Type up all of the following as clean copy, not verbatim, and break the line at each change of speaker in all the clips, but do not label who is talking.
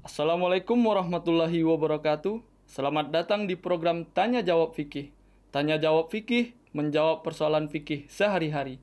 Assalamualaikum warahmatullahi wabarakatuh. Selamat datang di program Tanya Jawab Fikih. Tanya Jawab Fikih, menjawab persoalan fikih sehari-hari.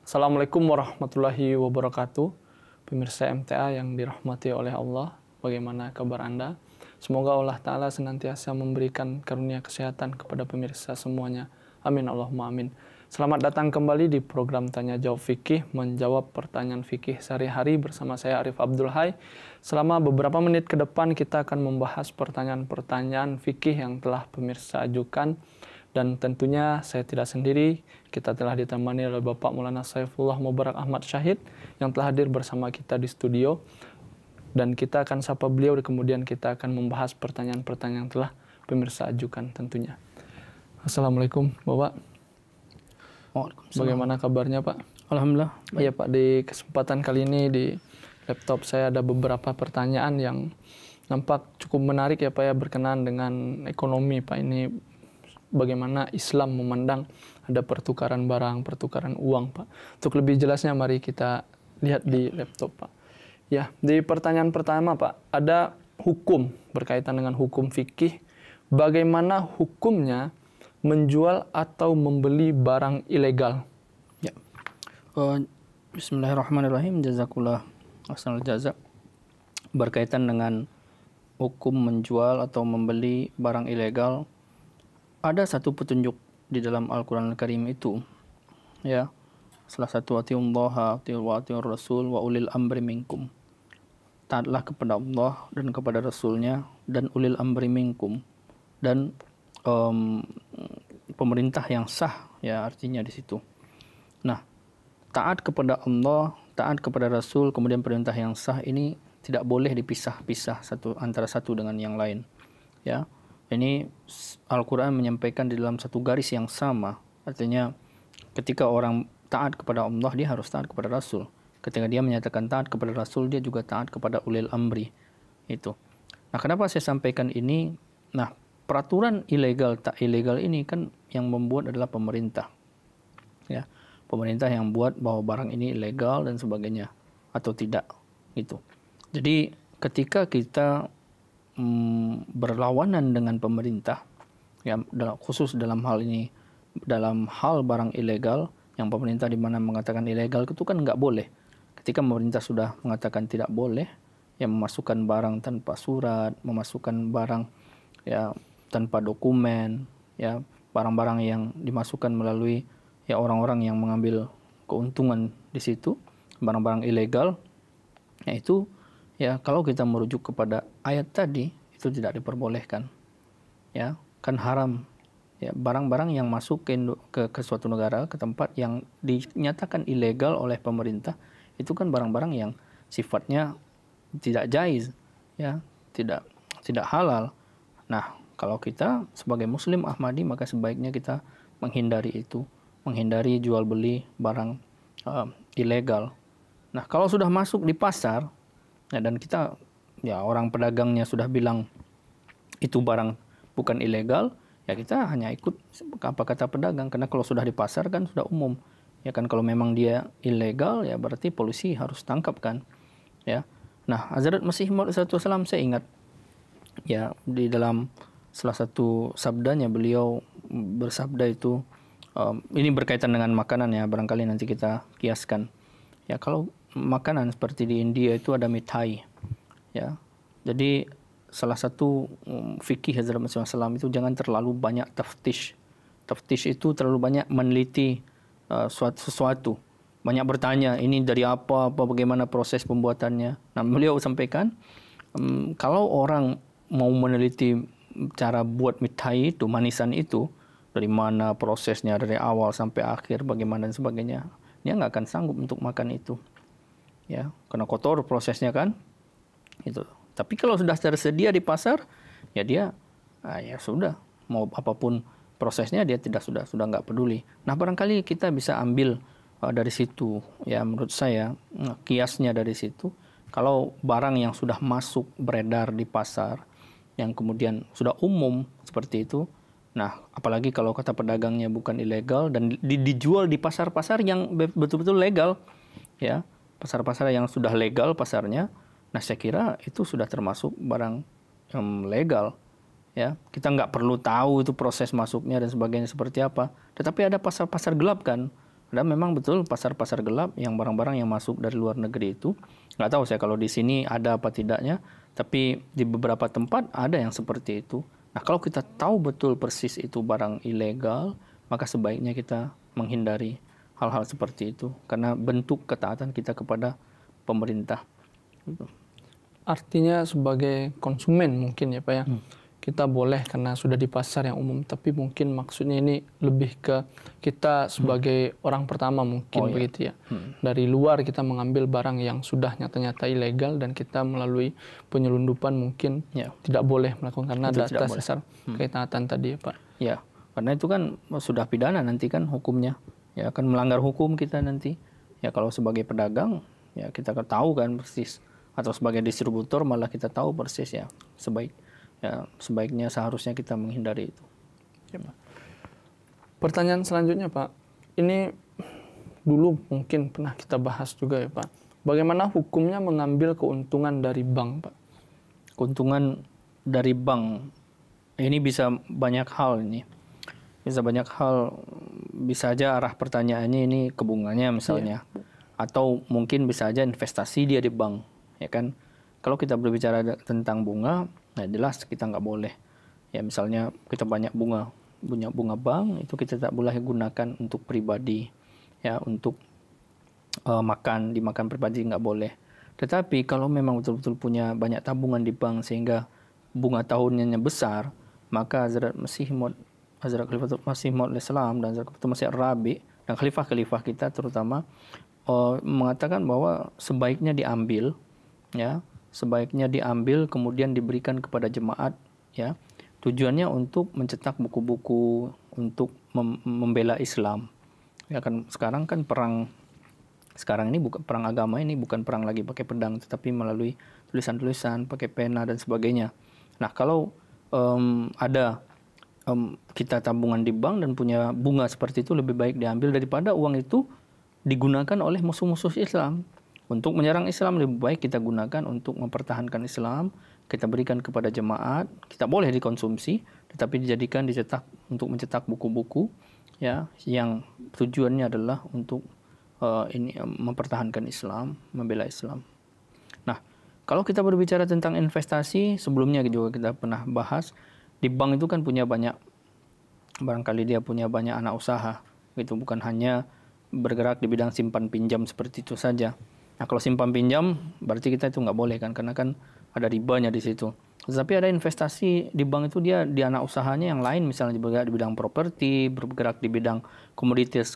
Assalamualaikum warahmatullahi wabarakatuh. Pemirsa MTA yang dirahmati oleh Allah, bagaimana kabar Anda? Semoga Allah Ta'ala senantiasa memberikan karunia kesehatan kepada pemirsa semuanya. Amin Allahumma amin. Selamat datang kembali di program Tanya Jawab Fikih, menjawab pertanyaan fikih sehari-hari bersama saya Arif Abdul Hai. Selama beberapa menit ke depan kita akan membahas pertanyaan-pertanyaan fikih yang telah pemirsa ajukan. Dan tentunya saya tidak sendiri, kita telah ditemani oleh Bapak Maulana Saifullah Mubarak Ahmad Syahid yang telah hadir bersama kita di studio. Dan kita akan sapa beliau, dan kemudian kita akan membahas pertanyaan-pertanyaan yang telah pemirsa ajukan tentunya. Assalamualaikum Bapak. Bagaimana kabarnya Pak?
Alhamdulillah.
Iya Pak, di kesempatan kali ini di laptop saya ada beberapa pertanyaan yang nampak cukup menarik ya Pak ya, berkenaan dengan ekonomi Pak. Ini bagaimana Islam memandang ada pertukaran barang, pertukaran uang Pak. Untuk lebih jelasnya mari kita lihat di laptop Pak. Ya, di pertanyaan pertama Pak, ada hukum berkaitan dengan hukum fikih. Bagaimana hukumnya menjual atau membeli barang ilegal?
Ya. Bismillahirrahmanirrahim. Jazakallah ahsanal jazak. Berkaitan dengan hukum menjual atau membeli barang ilegal, ada satu petunjuk di dalam Al-Quran Al-Karim itu. Ya. Salah satu atiullaha wa atiur rasul wa ulil amri minkum. Taatlah kepada Allah dan kepada Rasulnya dan ulil amri minkum. Dan pemerintah yang sah, ya artinya di situ. Nah, taat kepada Allah, taat kepada Rasul, kemudian perintah yang sah ini tidak boleh dipisah-pisah antara satu dengan yang lain. Ya, ini Al-Quran menyampaikan di dalam satu garis yang sama. Artinya, ketika orang taat kepada Allah, dia harus taat kepada Rasul. Ketika dia menyatakan taat kepada Rasul, dia juga taat kepada ulil amri. Itu. Nah, kenapa saya sampaikan ini? Nah, peraturan ilegal tak ilegal ini kan yang membuat adalah pemerintah. Ya, pemerintah yang buat bahwa barang ini ilegal dan sebagainya atau tidak gitu. Jadi ketika kita berlawanan dengan pemerintah, ya khusus dalam hal ini, dalam hal barang ilegal yang pemerintah di mana mengatakan ilegal itu kan nggak boleh. Ketika pemerintah sudah mengatakan tidak boleh, yang memasukkan barang tanpa surat, memasukkan barang ya tanpa dokumen, ya barang-barang yang dimasukkan melalui ya orang-orang yang mengambil keuntungan di situ, barang-barang ilegal, yaitu ya kalau kita merujuk kepada ayat tadi itu tidak diperbolehkan, ya kan haram, ya barang-barang yang masuk ke suatu negara, ke tempat yang dinyatakan ilegal oleh pemerintah itu kan barang-barang yang sifatnya tidak jaiz, ya tidak halal. Nah, kalau kita sebagai Muslim Ahmadi maka sebaiknya kita menghindari itu, menghindari jual beli barang ilegal. Nah, kalau sudah masuk di pasar ya, dan kita ya orang pedagangnya sudah bilang itu barang bukan ilegal, ya kita hanya ikut apa kata pedagang, karena kalau sudah di pasar kan sudah umum. Ya kan, kalau memang dia ilegal ya berarti polisi harus tangkap kan. Ya. Nah, Hazrat Masih Maud SAW saya ingat ya di dalam salah satu sabdanya beliau bersabda itu, ini berkaitan dengan makanan ya, barangkali nanti kita kiaskan. Ya, kalau makanan seperti di India itu ada mithai. Ya. Jadi salah satu fikih Hazrat Masih Maud itu jangan terlalu banyak taftish. Taftish itu terlalu banyak meneliti sesuatu. Banyak bertanya, ini dari apa, bagaimana proses pembuatannya. Nah, beliau sampaikan, kalau orang mau meneliti cara buat mithai itu, manisan itu, dari mana prosesnya, dari awal sampai akhir, bagaimana dan sebagainya, dia nggak akan sanggup untuk makan itu. Ya, karena kotor prosesnya kan. Itu. Tapi kalau sudah tersedia di pasar, ya dia, ya sudah, mau apapun prosesnya dia sudah nggak peduli. Nah, barangkali kita bisa ambil dari situ, ya menurut saya kiasnya dari situ. Kalau barang yang sudah masuk beredar di pasar, yang kemudian sudah umum seperti itu, nah apalagi kalau kata pedagangnya bukan ilegal dan dijual di pasar-pasar yang betul-betul legal, ya pasar-pasar yang sudah legal pasarnya. Nah, saya kira itu sudah termasuk barang yang legal. Ya, kita nggak perlu tahu itu proses masuknya dan sebagainya seperti apa. Tetapi ada pasar-pasar gelap kan. Ada memang betul pasar-pasar gelap yang barang-barang yang masuk dari luar negeri itu. Nggak tahu saya kalau di sini ada apa tidaknya. Tapi di beberapa tempat ada yang seperti itu. Nah, kalau kita tahu betul persis itu barang ilegal, maka sebaiknya kita menghindari hal-hal seperti itu. Karena bentuk ketaatan kita kepada pemerintah.
Artinya sebagai konsumen mungkin ya Pak ya, kita boleh karena sudah di pasar yang umum, tapi mungkin maksudnya ini lebih ke kita sebagai orang pertama mungkin begitu ya. Dari luar kita mengambil barang yang sudah nyata-nyata ilegal dan kita melalui penyelundupan mungkin tidak boleh melakukan karena ada atas dasar ketaatan tadi ya Pak.
Ya, karena itu kan sudah pidana nanti kan hukumnya. Ya, akan melanggar hukum kita nanti. Ya, kalau sebagai pedagang ya kita tahu kan persis, atau sebagai distributor malah kita tahu persis ya sebaiknya seharusnya kita menghindari itu.
Ya, Pak. Pertanyaan selanjutnya Pak, ini dulu mungkin pernah kita bahas juga ya Pak. Bagaimana hukumnya mengambil keuntungan dari bank Pak?
Keuntungan dari bank ini bisa banyak hal ini. Bisa banyak hal, bisa aja arah pertanyaannya ini ke bunganya misalnya. Atau mungkin bisa aja investasi dia di bank, ya kan? Kalau kita berbicara tentang bunga, nah jelas kita nggak boleh. Ya misalnya kita banyak punya bunga bank, itu kita tak boleh gunakan untuk pribadi. Ya untuk dimakan pribadi nggak boleh. Tetapi kalau memang betul-betul punya banyak tabungan di bank sehingga bunga tahunannya besar, maka Hazrat Khalifatul Masih Maud Islam dan Hazrat Khalifatul Masih Ar-Rabi dan khalifah-khalifah kita terutama mengatakan bahwa sebaiknya diambil, ya, sebaiknya diambil kemudian diberikan kepada jemaat, ya, tujuannya untuk mencetak buku-buku untuk membela Islam. Ya kan sekarang kan sekarang ini bukan perang agama, ini bukan perang lagi pakai pedang, tetapi melalui tulisan-tulisan, pakai pena dan sebagainya. Nah kalau kita tabungan di bank dan punya bunga seperti itu, lebih baik diambil daripada uang itu digunakan oleh musuh-musuh Islam untuk menyerang Islam. Lebih baik kita gunakan untuk mempertahankan Islam, kita berikan kepada jemaat, kita boleh dikonsumsi, tetapi dicetak untuk mencetak buku-buku, ya, yang tujuannya adalah untuk mempertahankan Islam, membela Islam. Nah, kalau kita berbicara tentang investasi, sebelumnya juga kita pernah bahas, di bank itu kan punya banyak, barangkali dia punya banyak anak usaha, gitu, bukan hanya bergerak di bidang simpan pinjam seperti itu saja. Nah, kalau simpan pinjam berarti kita itu nggak boleh kan, karena kan ada ribanya di situ. Tetapi ada investasi di bank itu dia di anak usahanya yang lain, misalnya bergerak di bidang properti, bergerak di bidang komoditas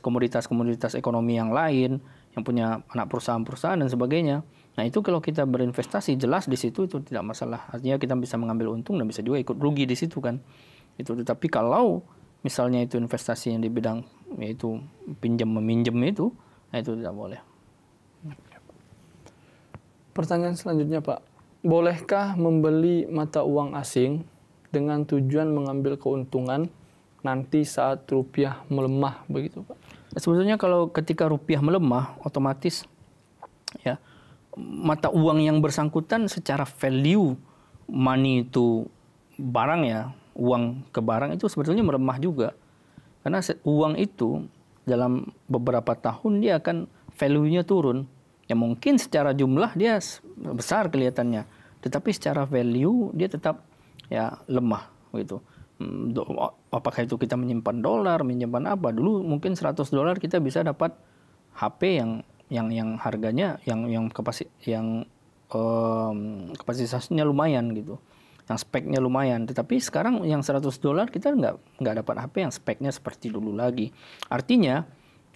ekonomi yang lain, yang punya anak perusahaan-perusahaan dan sebagainya. Nah, itu kalau kita berinvestasi jelas di situ itu tidak masalah. Artinya kita bisa mengambil untung dan bisa juga ikut rugi di situ kan. Itu tetapi kalau misalnya itu investasi yang di bidang yaitu pinjam meminjam itu, nah itu tidak boleh.
Pertanyaan selanjutnya Pak, bolehkah membeli mata uang asing dengan tujuan mengambil keuntungan nanti saat rupiah melemah begitu Pak?
Sebetulnya kalau ketika rupiah melemah, otomatis ya mata uang yang bersangkutan secara value money itu barang ya, uang ke barang itu sebetulnya melemah juga. Karena uang itu dalam beberapa tahun dia akan value-nya turun. Ya mungkin secara jumlah dia besar kelihatannya, tetapi secara value dia tetap ya lemah gitu. Apakah itu kita menyimpan dolar, menyimpan apa? Dulu mungkin $100 kita bisa dapat HP yang harganya yang kapasitasnya lumayan gitu. Yang speknya lumayan, tetapi sekarang yang $100 kita nggak dapat HP yang speknya seperti dulu lagi. Artinya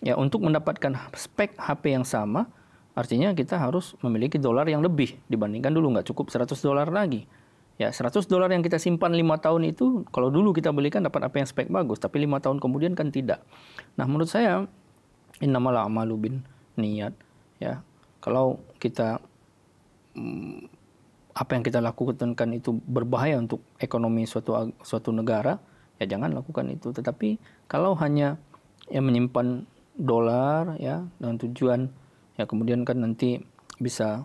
ya untuk mendapatkan spek HP yang sama, artinya kita harus memiliki dolar yang lebih dibandingkan dulu, nggak cukup $100 lagi. Ya $100 yang kita simpan 5 tahun itu, kalau dulu kita belikan dapat HP yang spek bagus, tapi 5 tahun kemudian kan tidak. Nah menurut saya innamal a'malu bin niat, ya kalau kita apa yang kita lakukan kan itu berbahaya untuk ekonomi suatu negara, ya jangan lakukan itu. Tetapi kalau hanya menyimpan dolar ya dengan tujuan ya kemudian kan nanti bisa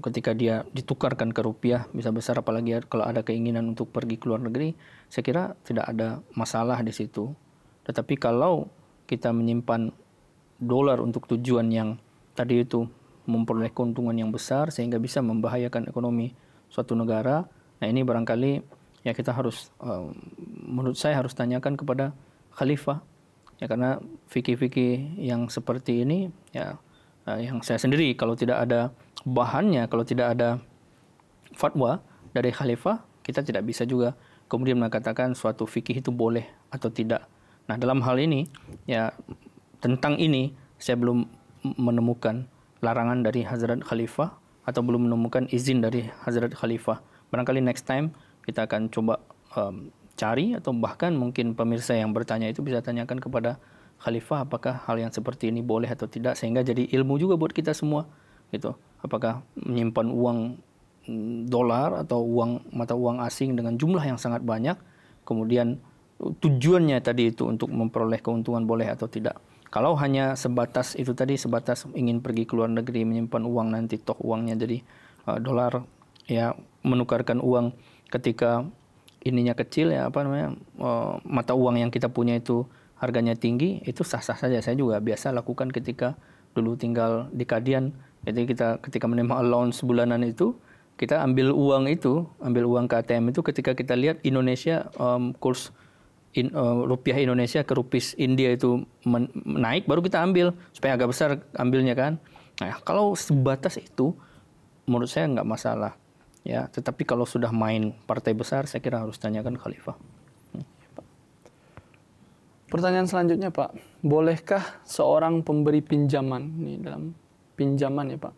ketika dia ditukarkan ke rupiah bisa besar, apalagi kalau ada keinginan untuk pergi ke luar negeri, saya kira tidak ada masalah di situ. Tetapi kalau kita menyimpan dolar untuk tujuan yang tadi itu memperoleh keuntungan yang besar sehingga bisa membahayakan ekonomi suatu negara, nah ini barangkali ya kita harus menurut saya harus tanyakan kepada khalifah, ya karena fikih-fikih yang seperti ini ya yang saya sendiri kalau tidak ada bahannya, kalau tidak ada fatwa dari khalifah, kita tidak bisa juga kemudian mengatakan suatu fikih itu boleh atau tidak. Nah, dalam hal ini ya tentang ini saya belum menemukan larangan dari Hazrat Khalifah atau belum menemukan izin dari Hazrat Khalifah. Barangkali next time kita akan coba cari, atau bahkan mungkin pemirsa yang bertanya itu bisa tanyakan kepada Khalifah apakah hal yang seperti ini boleh atau tidak, sehingga jadi ilmu juga buat kita semua gitu. Apakah menyimpan uang dolar atau mata uang asing dengan jumlah yang sangat banyak, kemudian tujuannya tadi itu untuk memperoleh keuntungan boleh atau tidak. Kalau hanya sebatas itu tadi, sebatas ingin pergi ke luar negeri menyimpan uang, nanti toh uangnya jadi dolar, ya menukarkan uang ketika ininya kecil, ya apa namanya, mata uang yang kita punya itu harganya tinggi, itu sah-sah saja. Saya juga biasa lakukan ketika dulu tinggal di Kadian. Jadi kita ketika menerima allowance bulanan itu, kita ambil uang ke ATM itu ketika kita lihat Indonesia kurs rupiah Indonesia ke rupiah India itu naik, baru kita ambil supaya agak besar ambilnya kan. Nah, kalau sebatas itu menurut saya nggak masalah ya. Tetapi kalau sudah main partai besar, saya kira harus tanyakan khalifah.
Pertanyaan selanjutnya Pak, bolehkah seorang pemberi pinjaman, ini dalam pinjaman ya Pak,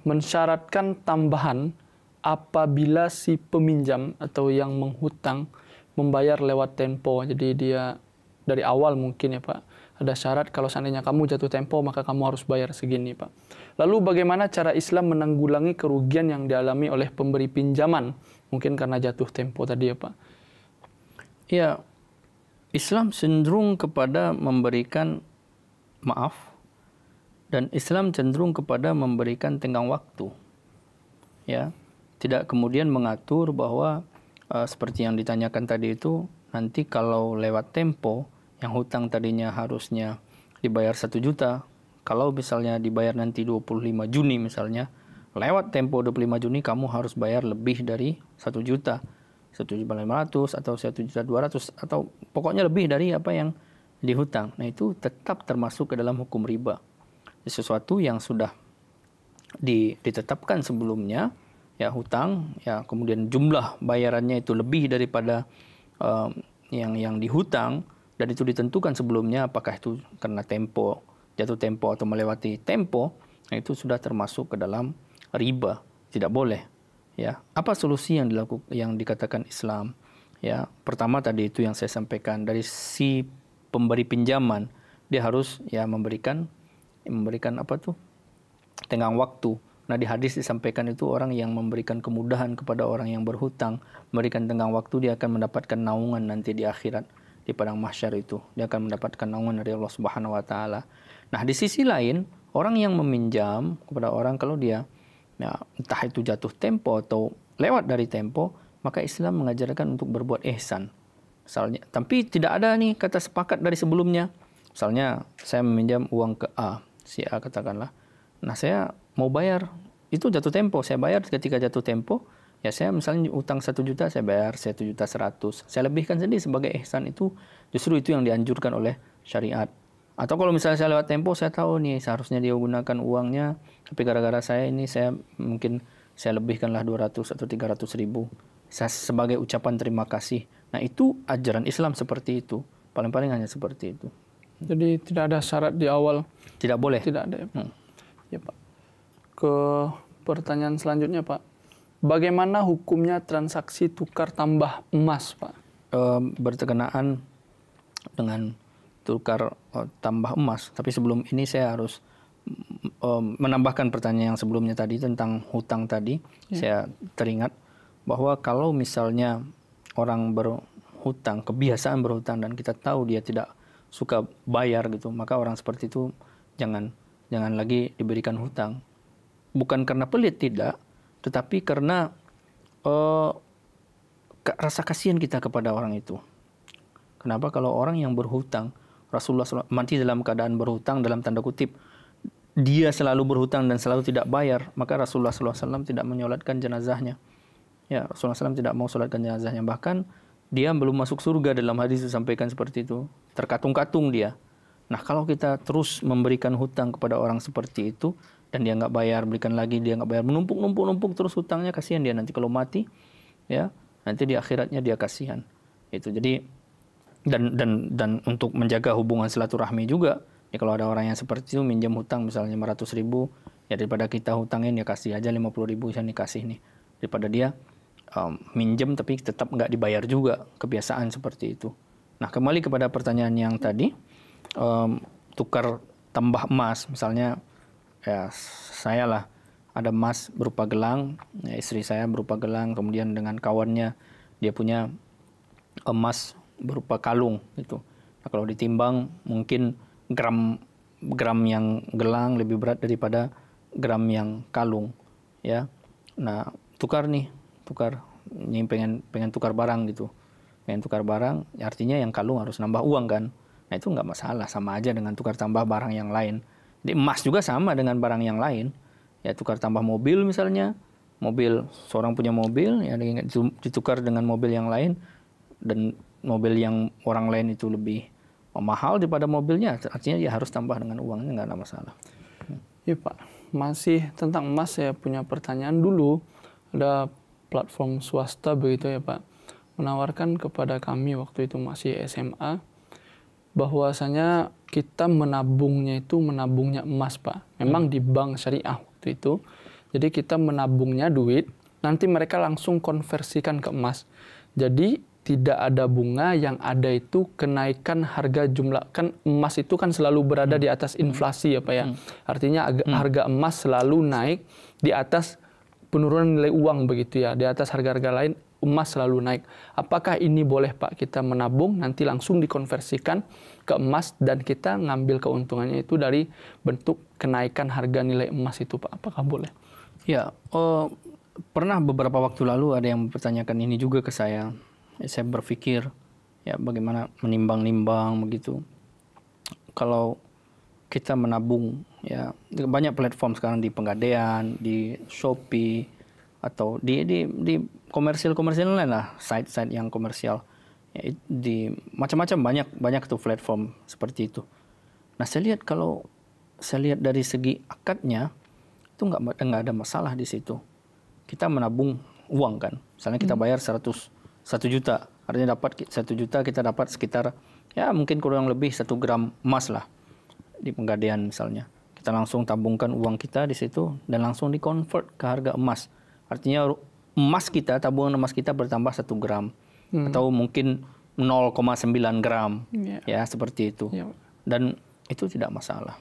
mensyaratkan tambahan apabila si peminjam atau yang menghutang membayar lewat tempo? Jadi dia dari awal mungkin ya Pak, ada syarat kalau seandainya kamu jatuh tempo maka kamu harus bayar segini Pak. Lalu bagaimana cara Islam menanggulangi kerugian yang dialami oleh pemberi pinjaman? Mungkin karena jatuh tempo tadi ya Pak.
Ya, Islam cenderung kepada memberikan maaf, dan Islam cenderung kepada memberikan tenggang waktu. Ya, tidak kemudian mengatur bahwa seperti yang ditanyakan tadi itu, nanti kalau lewat tempo yang hutang tadinya harusnya dibayar 1 juta, kalau misalnya dibayar nanti 25 Juni misalnya, lewat tempo 25 Juni kamu harus bayar lebih dari 1 juta. 1.500.000 atau 1.200.000 atau pokoknya lebih dari apa yang dihutang. Nah, itu tetap termasuk ke dalam hukum riba. Sesuatu yang sudah ditetapkan sebelumnya, ya hutang, ya kemudian jumlah bayarannya itu lebih daripada yang dihutang, dan itu ditentukan sebelumnya, apakah itu karena tempo, jatuh tempo atau melewati tempo, nah itu sudah termasuk ke dalam riba, tidak boleh. Ya, apa solusi yang dikatakan Islam? Ya, pertama tadi itu yang saya sampaikan, dari si pemberi pinjaman dia harus ya memberikan apa tuh? Tenggang waktu. Nah, di hadis disampaikan itu orang yang memberikan kemudahan kepada orang yang berhutang, memberikan tenggang waktu, dia akan mendapatkan naungan nanti di akhirat, di padang mahsyar itu. Dia akan mendapatkan naungan dari Allah Subhanahu wa taala. Nah, di sisi lain, orang yang meminjam kepada orang, kalau dia ya, entah itu jatuh tempo atau lewat dari tempo, maka Islam mengajarkan untuk berbuat ihsan. Misalnya, tapi tidak ada nih kata sepakat dari sebelumnya. Misalnya saya meminjam uang ke A, si A katakanlah. Nah, saya mau bayar, itu jatuh tempo, saya bayar ketika jatuh tempo. Ya, saya misalnya utang 1 juta, saya bayar 1.100.000. Saya lebihkan sendiri sebagai ihsan. Itu justru itu yang dianjurkan oleh syariat. Atau kalau misalnya saya lewat tempo, saya tahu nih seharusnya dia gunakan uangnya, tapi gara-gara saya ini saya lebihkanlah 200 atau 300.000 sebagai ucapan terima kasih. Nah, itu ajaran Islam seperti itu. Paling-paling hanya seperti itu.
Jadi tidak ada syarat di awal.
Tidak boleh.
Tidak ada ya Pak. Ya Pak. Ke pertanyaan selanjutnya Pak. Bagaimana hukumnya transaksi tukar tambah emas Pak?
Berkenaan dengan tukar tambah emas. Tapi sebelum ini saya harus menambahkan pertanyaan yang sebelumnya tadi tentang hutang tadi. Ya. Saya teringat bahwa kalau misalnya orang berhutang, kebiasaan berhutang, dan kita tahu dia tidak suka bayar gitu, maka orang seperti itu jangan jangan lagi diberikan hutang. Bukan karena pelit, tidak, tetapi karena rasa kasihan kita kepada orang itu. Kenapa? Kalau orang yang berhutang, Rasulullah SAW mati dalam keadaan berhutang, dalam tanda kutip, dia selalu berhutang dan selalu tidak bayar, maka Rasulullah SAW tidak menyolatkan jenazahnya. Ya, Rasulullah SAW tidak mau solatkan jenazahnya. Bahkan dia belum masuk surga, dalam hadis disampaikan seperti itu. Terkatung-katung dia. Nah, kalau kita terus memberikan hutang kepada orang seperti itu dan dia nggak bayar, berikan lagi, dia nggak bayar, menumpuk terus hutangnya, kasihan dia nanti kalau mati, ya, nanti di akhiratnya dia kasihan. Itu. Jadi dan untuk menjaga hubungan silaturahmi juga, ya, kalau ada orang yang seperti itu minjam hutang misalnya 500.000, ya daripada kita hutangin, ya kasih aja 50.000 saya dikasih nih, daripada dia minjem tapi tetap nggak dibayar juga, kebiasaan seperti itu. Nah, kembali kepada pertanyaan yang tadi, tukar tambah emas, misalnya ya saya lah ada emas berupa gelang, ya, istri saya berupa gelang, kemudian dengan kawannya dia punya emas berupa kalung gitu. Nah, kalau ditimbang mungkin gram yang gelang lebih berat daripada gram yang kalung, ya. Nah, tukar ini pengen tukar barang gitu, pengen tukar barang, artinya yang kalung harus nambah uang kan. Nah, itu nggak masalah, sama aja dengan tukar tambah barang yang lain. Jadi emas juga sama dengan barang yang lain, ya, tukar tambah mobil misalnya, mobil, seorang punya mobil, ya, ditukar dengan mobil yang lain, dan mobil yang orang lain itu lebih mahal daripada mobilnya, artinya dia harus tambah dengan uangnya, nggak ada masalah.
Iya Pak, masih tentang emas saya punya pertanyaan dulu. Ada platform swasta begitu ya Pak, menawarkan kepada kami waktu itu masih SMA, bahwasanya kita menabungnya emas Pak. Memang di bank syariah waktu itu. Jadi kita menabungnya duit, nanti mereka langsung konversikan ke emas. Jadi tidak ada bunga, yang ada itu kenaikan harga jumlah. Kan emas itu kan selalu berada di atas inflasi ya Pak ya. Artinya harga emas selalu naik di atas penurunan nilai uang begitu ya. Di atas harga-harga lain emas selalu naik. Apakah ini boleh Pak kita menabung nanti langsung dikonversikan ke emas dan kita ngambil keuntungannya itu dari bentuk kenaikan harga nilai emas itu Pak? Apakah boleh?
Ya, pernah beberapa waktu lalu ada yang mempertanyakan ini juga ke saya. Saya berpikir, ya, bagaimana menimbang-nimbang begitu. Kalau kita menabung, ya, banyak platform sekarang di Pegadaian, di Shopee, atau di komersial lain lah, site-site yang komersial, ya, di macam-macam, banyak tuh platform seperti itu. Nah, kalau saya lihat dari segi akadnya itu nggak ada masalah di situ. Kita menabung uang kan, misalnya kita bayar 1 juta, artinya dapat 1 juta, kita dapat sekitar, ya, mungkin kurang lebih 1 gram emas lah di Pegadaian misalnya. Kita langsung tabungkan uang kita di situ dan langsung dikonvert ke harga emas. Artinya tabungan emas kita bertambah 1 gram atau mungkin 0,9 gram, ya, seperti itu. Dan itu tidak masalah.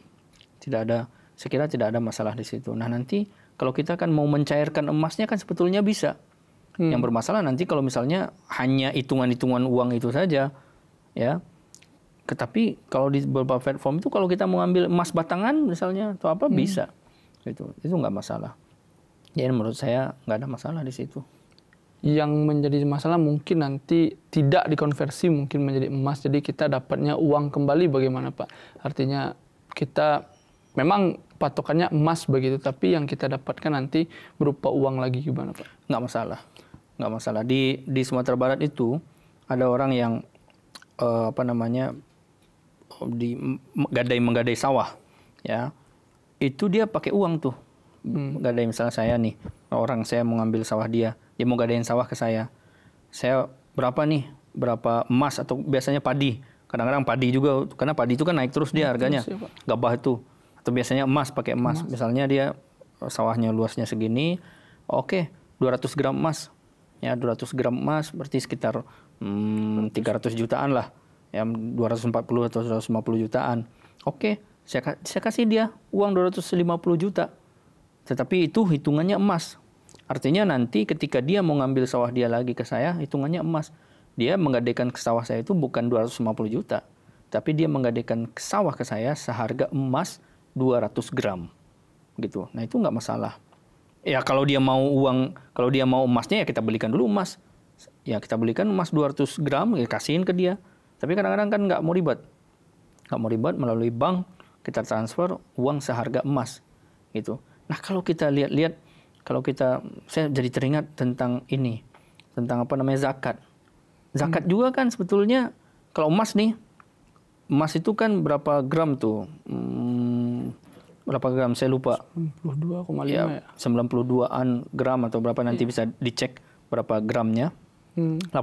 Saya kira tidak ada masalah di situ. Nah, nanti kalau kita kan mau mencairkan emasnya kan sebetulnya bisa. Yang bermasalah nanti kalau misalnya hanya hitungan-hitungan uang itu saja, ya. Tetapi kalau di beberapa platform itu kalau kita mau ambil emas batangan misalnya atau apa bisa, itu nggak masalah. Jadi menurut saya nggak ada masalah di situ.
Yang menjadi masalah mungkin nanti tidak dikonversi mungkin menjadi emas, jadi kita dapatnya uang kembali, bagaimana Pak? Artinya kita memang patokannya emas begitu, tapi yang kita dapatkan nanti berupa uang lagi, gimana Pak?
Nggak masalah. Di Sumatera Barat itu ada orang yang menggadai sawah, ya. Itu dia pakai uang tuh. Gadai, misalnya saya nih, orang saya mau ngambil sawah dia mau gadain sawah ke saya. Saya berapa emas, atau biasanya padi. Kadang-kadang padi juga, karena padi itu kan naik terus dia harganya. Gabah itu. Atau biasanya pakai emas. Misalnya dia sawahnya luasnya segini, oke, 200 gram emas. Ya, 200 gram emas berarti sekitar 300 jutaan lah. Ya, 240 atau 250 jutaan. Oke, saya kasih dia uang 250 juta. Tetapi itu hitungannya emas. Artinya nanti ketika dia mau ngambil sawah dia lagi ke saya, hitungannya emas. Dia menggadaikan ke sawah saya itu bukan 250 juta. Tapi dia menggadaikan sawah ke saya seharga emas 200 gram gitu. Nah itu nggak masalah. Ya kalau dia mau uang, kalau dia mau emasnya ya kita belikan dulu emas. Ya kita belikan emas 200 gram, ya kasihin ke dia. Tapi kadang-kadang kan nggak mau ribet. Nggak mau ribet, melalui bank kita transfer uang seharga emas gitu. Nah kalau kita lihat-lihat, saya jadi teringat tentang ini, tentang apa namanya zakat. Zakat juga kan sebetulnya kalau emas nih, emas itu kan berapa gram tuh? Berapa gram saya lupa.
92,5 ya.
92-an gram atau berapa nanti bisa dicek berapa gramnya. 82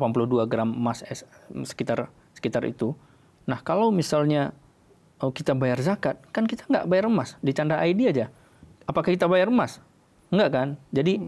gram emas sekitar itu. Nah, kalau misalnya kita bayar zakat, kan kita nggak bayar emas, di Canda ID aja. Apakah kita bayar emas? Enggak kan? Jadi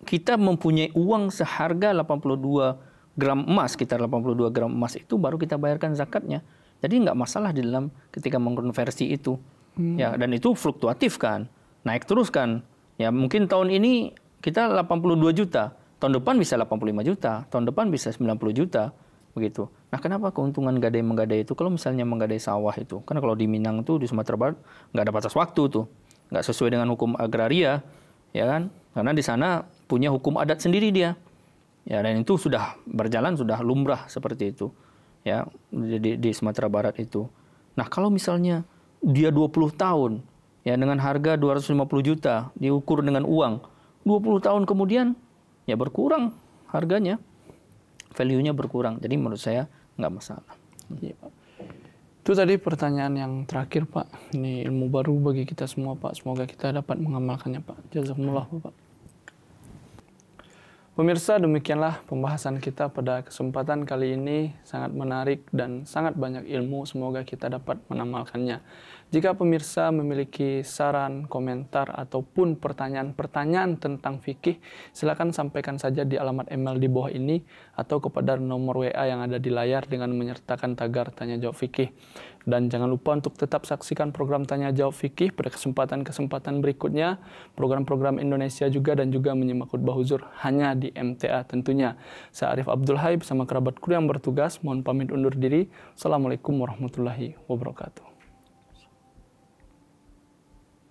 kita mempunyai uang seharga 82 gram emas, sekitar 82 gram emas itu baru kita bayarkan zakatnya. Jadi nggak masalah di dalam ketika mengkonversi itu. Ya, dan itu fluktuatif kan. Naik terus kan. Ya, mungkin tahun ini kita 82 juta. Tahun depan bisa 85 juta. Tahun depan bisa 90 juta. Begitu. Nah, kenapa keuntungan gadai-menggadai itu? Kalau misalnya menggadai sawah itu. Karena kalau di Minang tuh, di Sumatera Barat, nggak ada batas waktu tuh. Nggak sesuai dengan hukum agraria. Ya kan? Karena di sana punya hukum adat sendiri dia. Ya, dan itu sudah berjalan, sudah lumrah seperti itu. Ya, di Sumatera Barat itu. Nah, kalau misalnya dia 20 tahun, ya dengan harga 250 juta, diukur dengan uang. 20 tahun kemudian, ya berkurang harganya. Value-nya berkurang. Jadi menurut saya nggak masalah.
Iya, Pak. Itu tadi pertanyaan yang terakhir, Pak. Ini ilmu baru bagi kita semua, Pak. Semoga kita dapat mengamalkannya, Pak. Jazakumullah, Pak. Pemirsa, demikianlah pembahasan kita pada kesempatan kali ini. Sangat menarik dan sangat banyak ilmu. Semoga kita dapat mengamalkannya. Jika pemirsa memiliki saran, komentar, ataupun pertanyaan-pertanyaan tentang fikih, silakan sampaikan saja di alamat email di bawah ini atau kepada nomor WA yang ada di layar dengan menyertakan tagar Tanya Jawab Fikih. Dan jangan lupa untuk tetap saksikan program Tanya Jawab Fikih pada kesempatan-kesempatan berikutnya, program-program Indonesia juga, dan juga menyimak khutbah huzur hanya di MTA tentunya. Saya Arif Abdul Hai bersama kerabat kru yang bertugas, mohon pamit undur diri. Assalamualaikum warahmatullahi wabarakatuh.